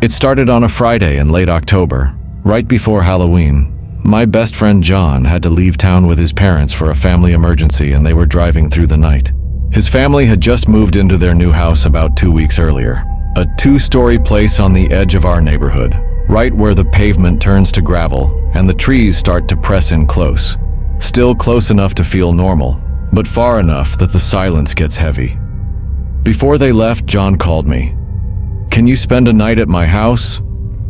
It started on a Friday in late October, right before Halloween. My best friend John had to leave town with his parents for a family emergency, and they were driving through the night. His family had just moved into their new house about 2 weeks earlier, a 2-story place on the edge of our neighborhood, right where the pavement turns to gravel and the trees start to press in close. Still close enough to feel normal, but far enough that the silence gets heavy. Before they left, John called me. "Can you spend a night at my house?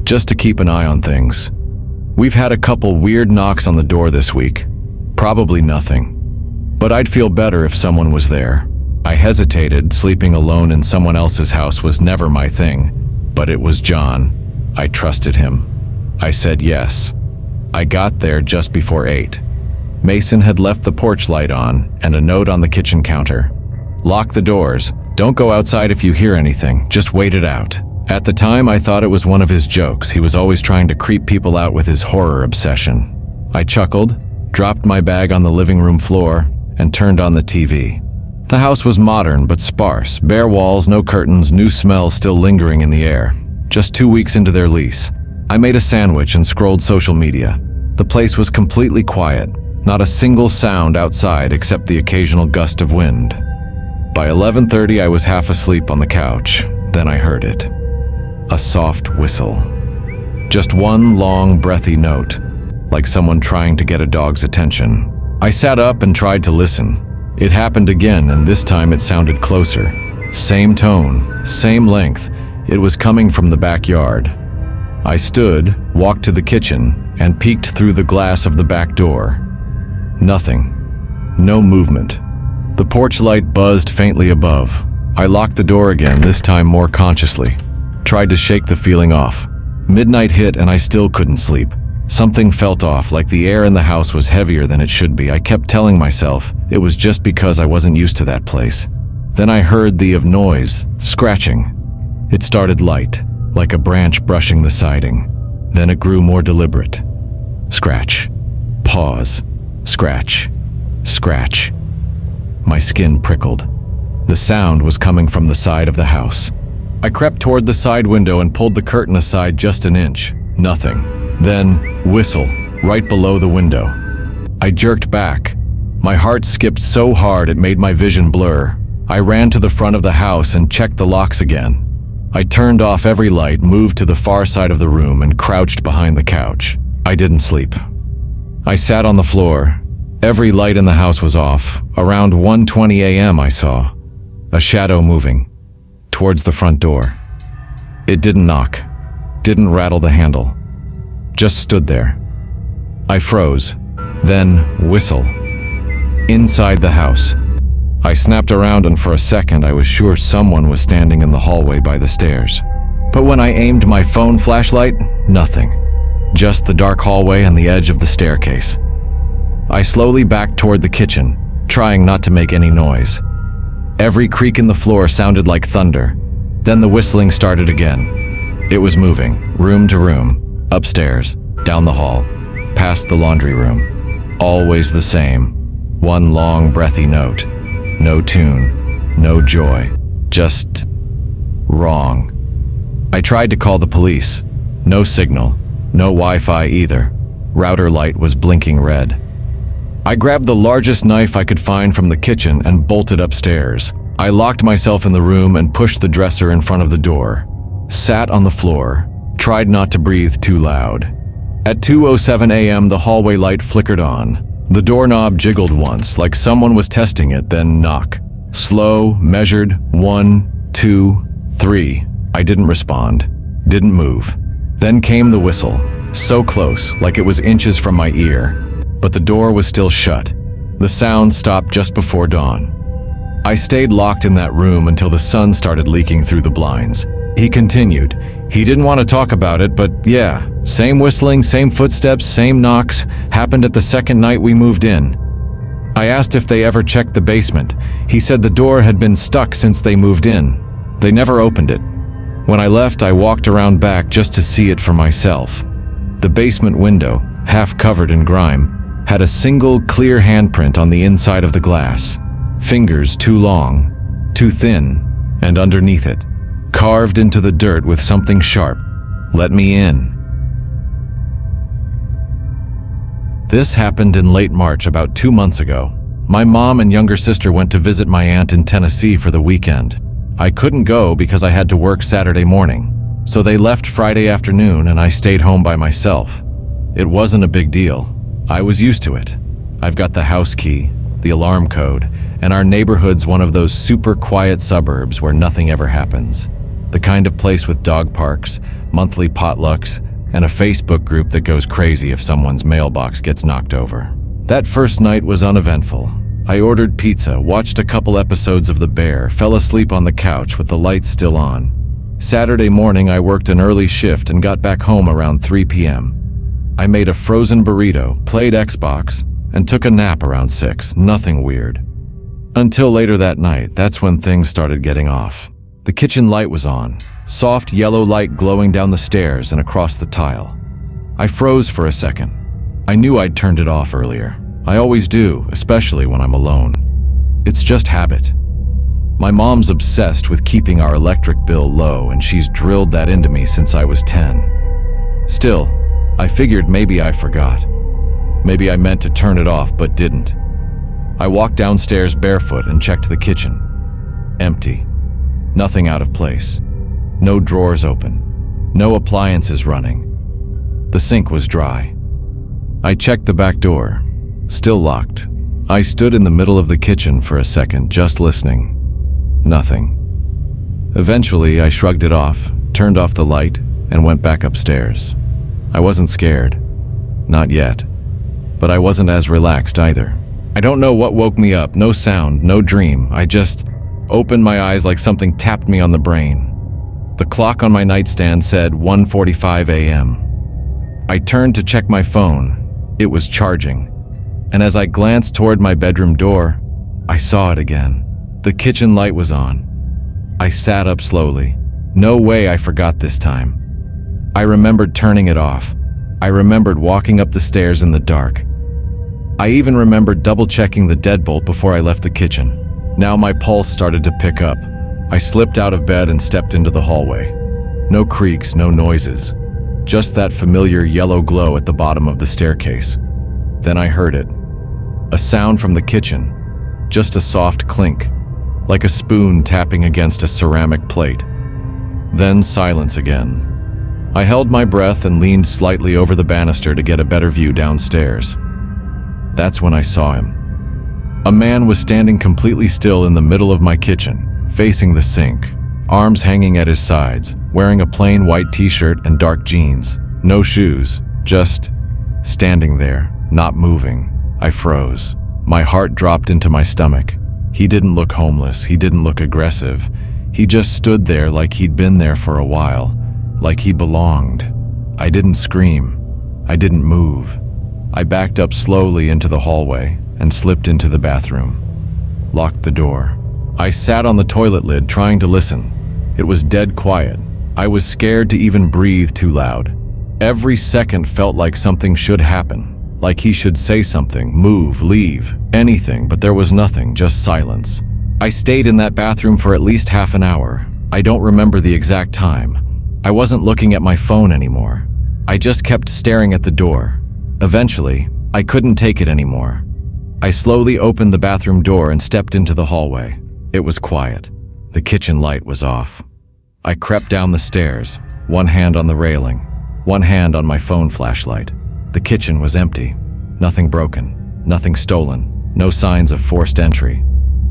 Just to keep an eye on things. We've had a couple weird knocks on the door this week. Probably nothing. But I'd feel better if someone was there." I hesitated. Sleeping alone in someone else's house was never my thing, but it was John. I trusted him. I said yes. I got there just before 8. Mason had left the porch light on and a note on the kitchen counter. "Lock the doors. Don't go outside if you hear anything. Just wait it out." At the time, I thought it was one of his jokes. He was always trying to creep people out with his horror obsession. I chuckled, dropped my bag on the living room floor, and turned on the TV. The house was modern but sparse. Bare walls, no curtains, new smells still lingering in the air. Just 2 weeks into their lease. I made a sandwich and scrolled social media. The place was completely quiet. Not a single sound outside except the occasional gust of wind. By 11:30, I was half asleep on the couch. Then I heard it. A soft whistle. Just one long, breathy note, like someone trying to get a dog's attention. I sat up and tried to listen. It happened again, and this time it sounded closer. Same tone, same length. It was coming from the backyard. I stood, walked to the kitchen, and peeked through the glass of the back door. Nothing. No movement. The porch light buzzed faintly above. I locked the door again, this time more consciously. Tried to shake the feeling off. Midnight hit and I still couldn't sleep. Something felt off, like the air in the house was heavier than it should be. I kept telling myself it was just because I wasn't used to that place. Then I heard the noise, scratching. It started light, like a branch brushing the siding. Then it grew more deliberate. Scratch. Pause. Scratch. Scratch. My skin prickled. The sound was coming from the side of the house. I crept toward the side window and pulled the curtain aside just an inch. Nothing. Then, whistle, right below the window. I jerked back. My heart skipped so hard it made my vision blur. I ran to the front of the house and checked the locks again. I turned off every light, moved to the far side of the room, and crouched behind the couch. I didn't sleep. I sat on the floor. Every light in the house was off. Around 1:20 a.m. I saw a shadow moving towards the front door. It didn't knock, didn't rattle the handle, just stood there. I froze, then whistle. Inside the house. I snapped around and for a second I was sure someone was standing in the hallway by the stairs. But when I aimed my phone flashlight, nothing. Just the dark hallway and the edge of the staircase. I slowly backed toward the kitchen, trying not to make any noise. Every creak in the floor sounded like thunder. Then the whistling started again. It was moving, room to room, upstairs, down the hall, past the laundry room. Always the same. One long, breathy note. No tune, no joy, just wrong. I tried to call the police. No signal, no Wi-Fi either. Router light was blinking red. I grabbed the largest knife I could find from the kitchen and bolted upstairs. I locked myself in the room and pushed the dresser in front of the door. Sat on the floor, tried not to breathe too loud. At 2:07 a.m. the hallway light flickered on. The doorknob jiggled once, like someone was testing it, then knock. Slow, measured, 1, 2, 3. I didn't respond, didn't move. Then came the whistle, so close, like it was inches from my ear. But the door was still shut. The sound stopped just before dawn. I stayed locked in that room until the sun started leaking through the blinds. He continued. He didn't want to talk about it, but yeah, same whistling, same footsteps, same knocks, happened at the second night we moved in. I asked if they ever checked the basement. He said the door had been stuck since they moved in. They never opened it. When I left, I walked around back just to see it for myself. The basement window, half covered in grime, had a single clear handprint on the inside of the glass. Fingers too long, too thin, and underneath it, carved into the dirt with something sharp, Let me in. This happened in late March, about 2 months ago. My mom and younger sister went to visit my aunt in Tennessee for the weekend. I couldn't go because I had to work Saturday morning, so they left Friday afternoon and I stayed home by myself. It wasn't a big deal. I was used to it. I've got the house key, the alarm code, and our neighborhood's one of those super quiet suburbs where nothing ever happens. The kind of place with dog parks, monthly potlucks, and a Facebook group that goes crazy if someone's mailbox gets knocked over. That first night was uneventful. I ordered pizza, watched a couple episodes of The Bear, fell asleep on the couch with the lights still on. Saturday morning, I worked an early shift and got back home around 3 p.m. I made a frozen burrito, played Xbox, and took a nap around 6. Nothing weird. Until later that night, that's when things started getting off. The kitchen light was on, soft yellow light glowing down the stairs and across the tile. I froze for a second. I knew I'd turned it off earlier. I always do, especially when I'm alone. It's just habit. My mom's obsessed with keeping our electric bill low, and she's drilled that into me since I was 10. Still, I figured maybe I forgot. Maybe I meant to turn it off but didn't. I walked downstairs barefoot and checked the kitchen. Empty. Nothing out of place. No drawers open. No appliances running. The sink was dry. I checked the back door. Still locked. I stood in the middle of the kitchen for a second, just listening. Nothing. Eventually, I shrugged it off, turned off the light, and went back upstairs. I wasn't scared. Not yet. But I wasn't as relaxed either. I don't know what woke me up. No sound, no dream. I just opened my eyes like something tapped me on the brain. The clock on my nightstand said 1:45 a.m. I turned to check my phone. It was charging. And as I glanced toward my bedroom door, I saw it again. The kitchen light was on. I sat up slowly. No way I forgot this time. I remembered turning it off. I remembered walking up the stairs in the dark. I even remembered double-checking the deadbolt before I left the kitchen. Now my pulse started to pick up. I slipped out of bed and stepped into the hallway. No creaks, no noises. Just that familiar yellow glow at the bottom of the staircase. Then I heard it. A sound from the kitchen. Just a soft clink, like a spoon tapping against a ceramic plate. Then silence again. I held my breath and leaned slightly over the banister to get a better view downstairs. That's when I saw him. A man was standing completely still in the middle of my kitchen, facing the sink, arms hanging at his sides, wearing a plain white t-shirt and dark jeans. No shoes, just standing there, not moving. I froze. My heart dropped into my stomach. He didn't look homeless. He didn't look aggressive. He just stood there like he'd been there for a while, like he belonged. I didn't scream. I didn't move. I backed up slowly into the hallway and slipped into the bathroom. Locked the door. I sat on the toilet lid trying to listen. It was dead quiet. I was scared to even breathe too loud. Every second felt like something should happen. Like he should say something, move, leave, anything, but there was nothing, just silence. I stayed in that bathroom for at least half an hour. I don't remember the exact time. I wasn't looking at my phone anymore. I just kept staring at the door. Eventually, I couldn't take it anymore. I slowly opened the bathroom door and stepped into the hallway. It was quiet. The kitchen light was off. I crept down the stairs, one hand on the railing, one hand on my phone flashlight. The kitchen was empty. Nothing broken, nothing stolen, no signs of forced entry.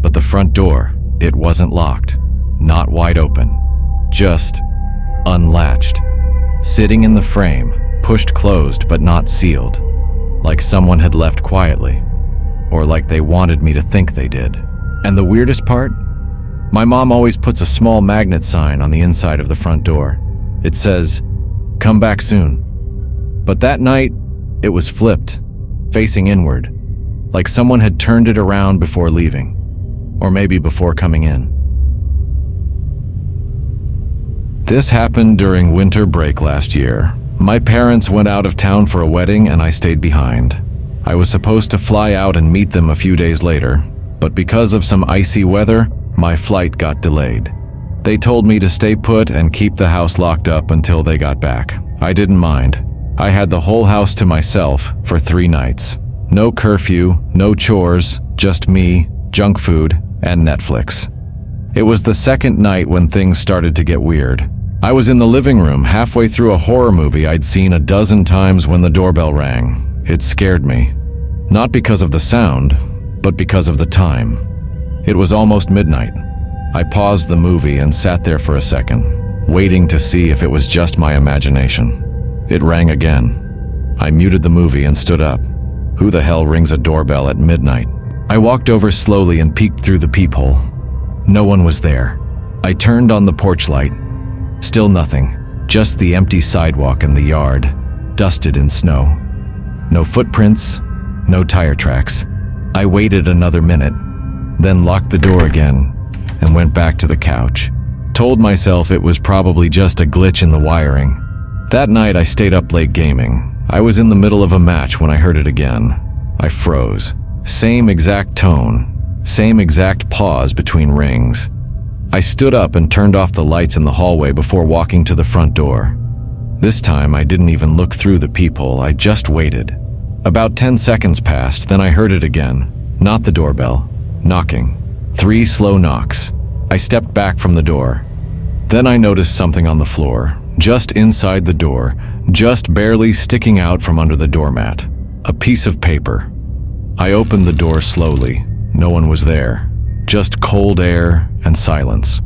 But the front door, it wasn't locked, not wide open, just unlatched. Sitting in the frame, pushed closed but not sealed, like someone had left quietly, or like they wanted me to think they did. And the weirdest part? My mom always puts a small magnet sign on the inside of the front door. It says, "Come back soon." But that night, it was flipped, facing inward, like someone had turned it around before leaving, or maybe before coming in. This happened during winter break last year. My parents went out of town for a wedding and I stayed behind. I was supposed to fly out and meet them a few days later, but because of some icy weather, my flight got delayed. They told me to stay put and keep the house locked up until they got back. I didn't mind. I had the whole house to myself for 3 nights. No curfew, no chores, just me, junk food, and Netflix. It was the second night when things started to get weird. I was in the living room halfway through a horror movie I'd seen a dozen times when the doorbell rang. It scared me. Not because of the sound, but because of the time. It was almost midnight. I paused the movie and sat there for a second, waiting to see if it was just my imagination. It rang again. I muted the movie and stood up. Who the hell rings a doorbell at midnight? I walked over slowly and peeked through the peephole. No one was there. I turned on the porch light. Still nothing. Just the empty sidewalk and the yard, dusted in snow. No footprints, no tire tracks. I waited another minute, then locked the door again and went back to the couch. Told myself it was probably just a glitch in the wiring. That night I stayed up late gaming. I was in the middle of a match when I heard it again. I froze. Same exact tone, same exact pause between rings. I stood up and turned off the lights in the hallway before walking to the front door. This time I didn't even look through the peephole, I just waited. About 10 seconds passed, then I heard it again. Not the doorbell. Knocking. 3 slow knocks. I stepped back from the door. Then I noticed something on the floor, just inside the door, just barely sticking out from under the doormat. A piece of paper. I opened the door slowly. No one was there. Just cold air and silence.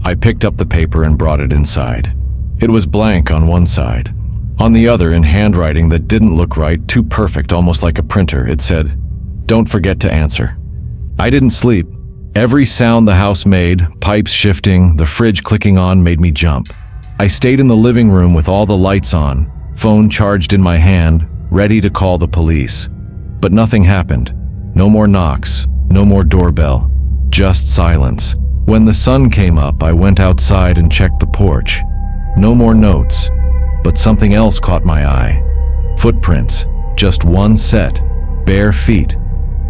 I picked up the paper and brought it inside. It was blank on one side. On the other, in handwriting that didn't look right, too perfect, almost like a printer, it said, "Don't forget to answer." I didn't sleep. Every sound the house made, pipes shifting, the fridge clicking on, made me jump. I stayed in the living room with all the lights on, phone charged in my hand, ready to call the police. But nothing happened. No more knocks, no more doorbell, just silence. When the sun came up, I went outside and checked the porch. No more notes, but something else caught my eye. Footprints, just one set, bare feet,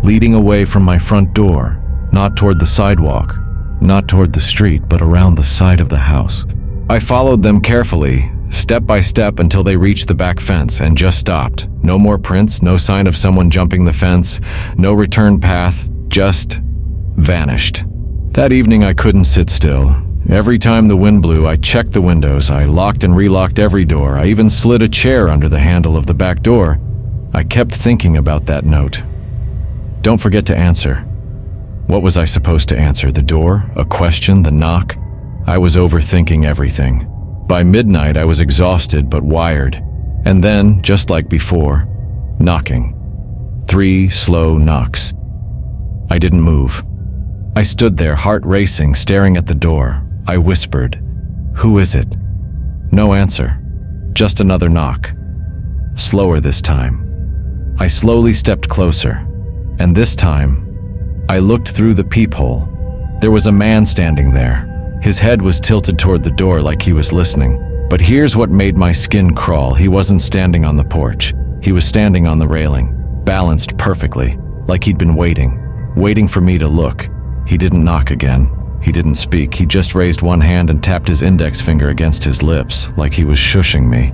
leading away from my front door. Not toward the sidewalk, not toward the street, but around the side of the house. I followed them carefully, step by step, until they reached the back fence and just stopped. No more prints, no sign of someone jumping the fence, no return path, just vanished. That evening I couldn't sit still. Every time the wind blew, I checked the windows, I locked and relocked every door, I even slid a chair under the handle of the back door. I kept thinking about that note. Don't forget to answer. What was I supposed to answer? The door? A question? The knock? I was overthinking everything. By midnight, I was exhausted but wired. And then, just like before, knocking. 3 slow knocks. I didn't move. I stood there, heart racing, staring at the door. I whispered, "Who is it?" No answer. Just another knock. Slower this time. I slowly stepped closer. And this time, I looked through the peephole. There was a man standing there. His head was tilted toward the door like he was listening. But here's what made my skin crawl. He wasn't standing on the porch. He was standing on the railing, balanced perfectly, like he'd been waiting for me to look. He didn't knock again. He didn't speak. He just raised one hand and tapped his index finger against his lips, like he was shushing me.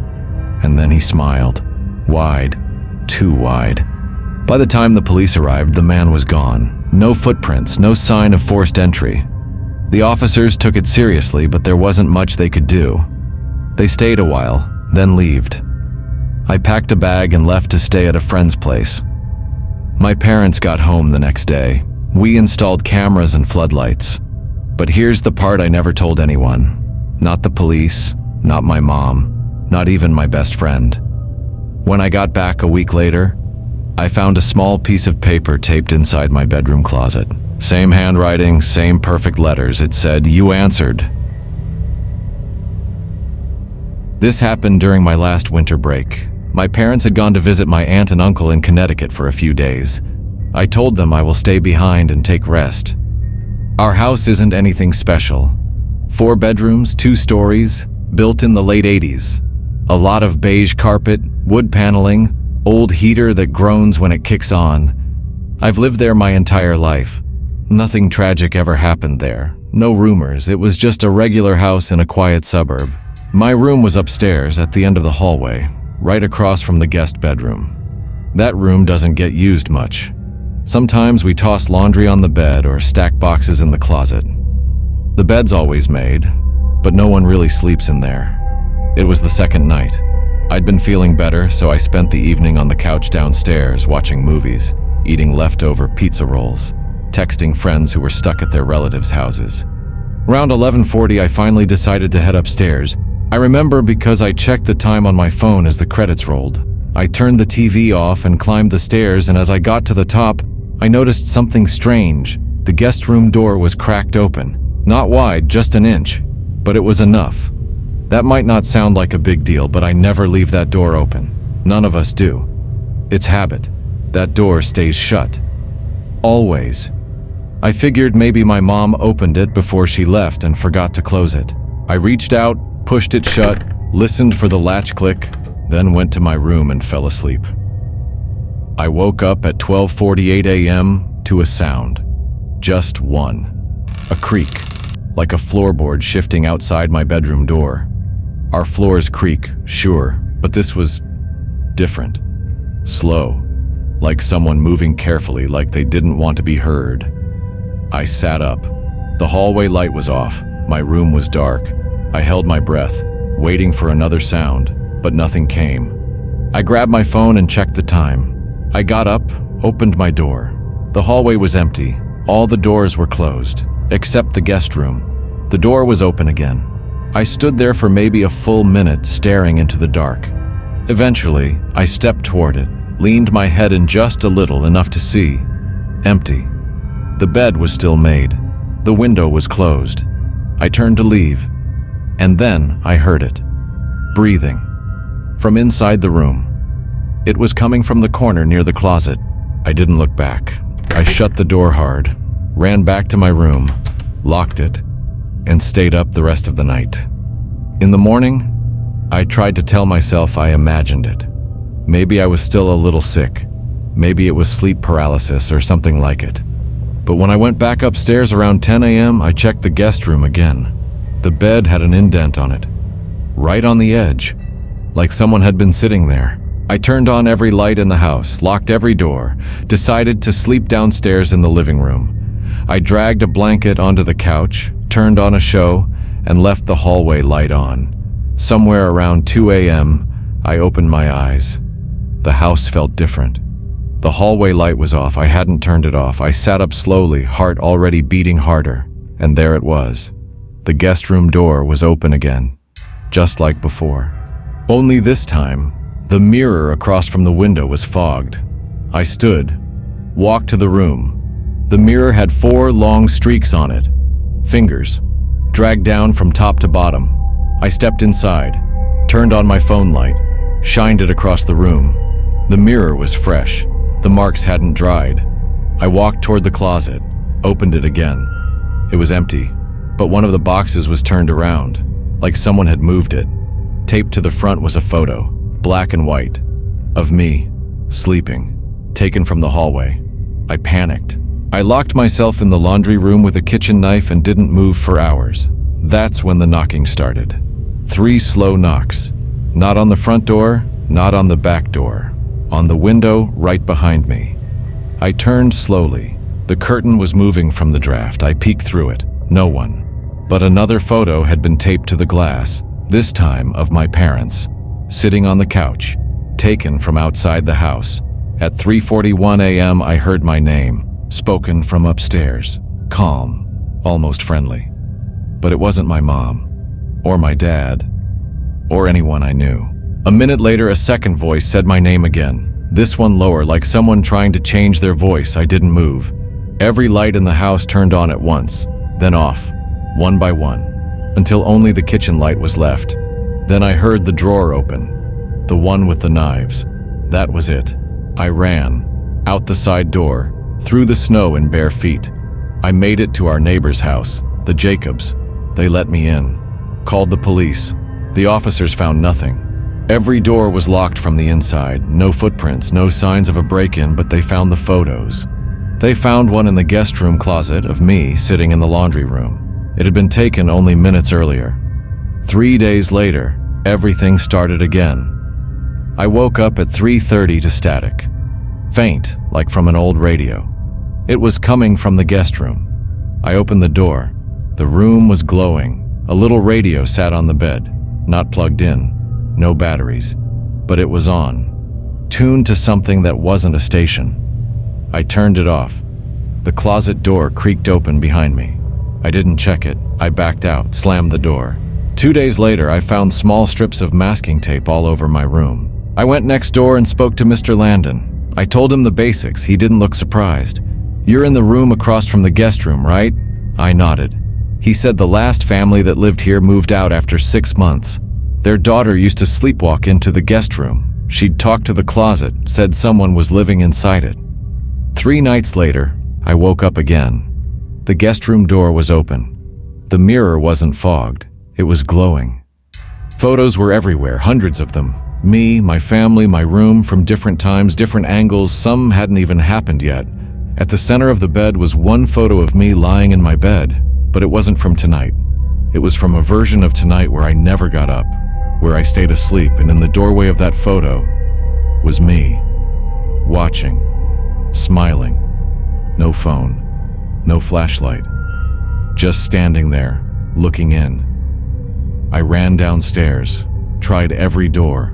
And then he smiled. Wide. Too wide. By the time the police arrived, the man was gone. No footprints, no sign of forced entry. The officers took it seriously, but there wasn't much they could do. They stayed a while, then left. I packed a bag and left to stay at a friend's place. My parents got home the next day. We installed cameras and floodlights. But here's the part I never told anyone. Not the police, not my mom, not even my best friend. When I got back a week later, I found a small piece of paper taped inside my bedroom closet. Same handwriting, same perfect letters. It said, "You answered." This happened during my last winter break. My parents had gone to visit my aunt and uncle in Connecticut for a few days. I told them I will stay behind and take rest. Our house isn't anything special. 4 bedrooms, 2 stories, built in the late 80s. A lot of beige carpet, wood paneling, old heater that groans when it kicks on. I've lived there my entire life. Nothing tragic ever happened there. No rumors, it was just a regular house in a quiet suburb. My room was upstairs at the end of the hallway, right across from the guest bedroom. That room doesn't get used much. Sometimes we toss laundry on the bed or stack boxes in the closet. The bed's always made, but no one really sleeps in there. It was the second night. I'd been feeling better, so I spent the evening on the couch downstairs watching movies, eating leftover pizza rolls, texting friends who were stuck at their relatives' houses. Around 11:40, I finally decided to head upstairs. I remember because I checked the time on my phone as the credits rolled. I turned the TV off and climbed the stairs, and as I got to the top, I noticed something strange. The guest room door was cracked open. Not wide, just an inch, but it was enough. That might not sound like a big deal, but I never leave that door open. None of us do. It's habit. That door stays shut. Always. I figured maybe my mom opened it before she left and forgot to close it. I reached out, pushed it shut, listened for the latch click, then went to my room and fell asleep. I woke up at 12:48 a.m. to a sound. Just one. A creak, like a floorboard shifting outside my bedroom door. Our floors creak, sure, but this was different. Slow, like someone moving carefully, like they didn't want to be heard. I sat up. The hallway light was off. My room was dark. I held my breath, waiting for another sound, but nothing came. I grabbed my phone and checked the time. I got up, opened my door. The hallway was empty. All the doors were closed, except the guest room. The door was open again. I stood there for maybe a full minute, staring into the dark. Eventually, I stepped toward it, leaned my head in just a little, enough to see. Empty. The bed was still made. The window was closed. I turned to leave, and then I heard it. Breathing. From inside the room. It was coming from the corner near the closet. I didn't look back. I shut the door hard, ran back to my room, locked it, and stayed up the rest of the night. In the morning, I tried to tell myself I imagined it. Maybe I was still a little sick. Maybe it was sleep paralysis or something like it. But when I went back upstairs around 10 a.m., I checked the guest room again. The bed had an indent on it, right on the edge, like someone had been sitting there. I turned on every light in the house, locked every door, decided to sleep downstairs in the living room. I dragged a blanket onto the couch, turned on a show, and left the hallway light on. Somewhere around 2 a.m., I opened my eyes. The house felt different. The hallway light was off. I hadn't turned it off. I sat up slowly, heart already beating harder, and there it was. The guest room door was open again, just like before. Only this time, the mirror across from the window was fogged. I stood, walked to the room. The mirror had 4 long streaks on it. Fingers, dragged down from top to bottom. I stepped inside, turned on my phone light, shined it across the room. The mirror was fresh. The marks hadn't dried. I walked toward the closet, opened it again. It was empty, but one of the boxes was turned around, like someone had moved it. Taped to the front was a photo, black and white, of me, sleeping, taken from the hallway. I panicked. I locked myself in the laundry room with a kitchen knife and didn't move for hours. That's when the knocking started. 3 slow knocks. Not on the front door, not on the back door. On the window right behind me. I turned slowly. The curtain was moving from the draft. I peeked through it. No one. But another photo had been taped to the glass, this time of my parents, sitting on the couch, taken from outside the house. At 3:41 a.m., I heard my name, spoken from upstairs, calm, almost friendly. But it wasn't my mom, or my dad, or anyone I knew. A minute later, a second voice said my name again, this one lower, like someone trying to change their voice. I didn't move. Every light in the house turned on at once, then off, one by one, until only the kitchen light was left. Then I heard the drawer open, the one with the knives. That was it. I ran, out the side door, through the snow in bare feet. I made it to our neighbor's house, the Jacobs. They let me in. Called the police. The officers found nothing. Every door was locked from the inside. No footprints, no signs of a break-in, but they found the photos. They found one in the guest room closet of me sitting in the laundry room. It had been taken only minutes earlier. 3 days later, everything started again. I woke up at 3:30 to static. Faint, like from an old radio. It was coming from the guest room. I opened the door. The room was glowing. A little radio sat on the bed, not plugged in, no batteries, but it was on, tuned to something that wasn't a station. I turned it off. The closet door creaked open behind me. I didn't check it. I backed out, slammed the door. 2 days later, I found small strips of masking tape all over my room. I went next door and spoke to Mr. Landon. I told him the basics. He didn't look surprised. "You're in the room across from the guest room, right?" I nodded. He said the last family that lived here moved out after 6 months. Their daughter used to sleepwalk into the guest room. She'd talk to the closet, said someone was living inside it. 3 nights later, I woke up again. The guest room door was open. The mirror wasn't fogged. It was glowing. Photos were everywhere, hundreds of them. Me, my family, my room, from different times, different angles, some hadn't even happened yet. At the center of the bed was one photo of me lying in my bed, but it wasn't from tonight. It was from a version of tonight where I never got up, where I stayed asleep, and in the doorway of that photo was me, watching, smiling. No phone, no flashlight, just standing there, looking in. I ran downstairs, tried every door,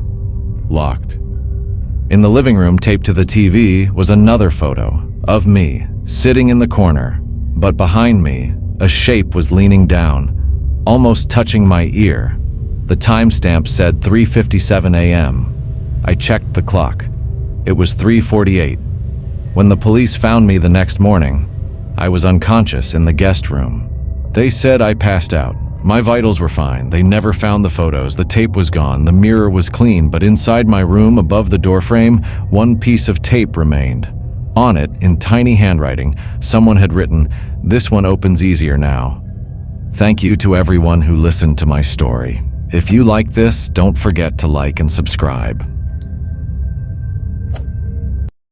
locked. In the living room, taped to the TV, was another photo of me, sitting in the corner, but behind me, a shape was leaning down, almost touching my ear. The timestamp said 3:57 a.m. I checked the clock. It was 3:48. When the police found me the next morning, I was unconscious in the guest room. They said I passed out. My vitals were fine. They never found the photos. The tape was gone. The mirror was clean, but inside my room, above the doorframe, one piece of tape remained. On it, in tiny handwriting, someone had written, "This one opens easier now." Thank you to everyone who listened to my story. If you like this, don't forget to like and subscribe.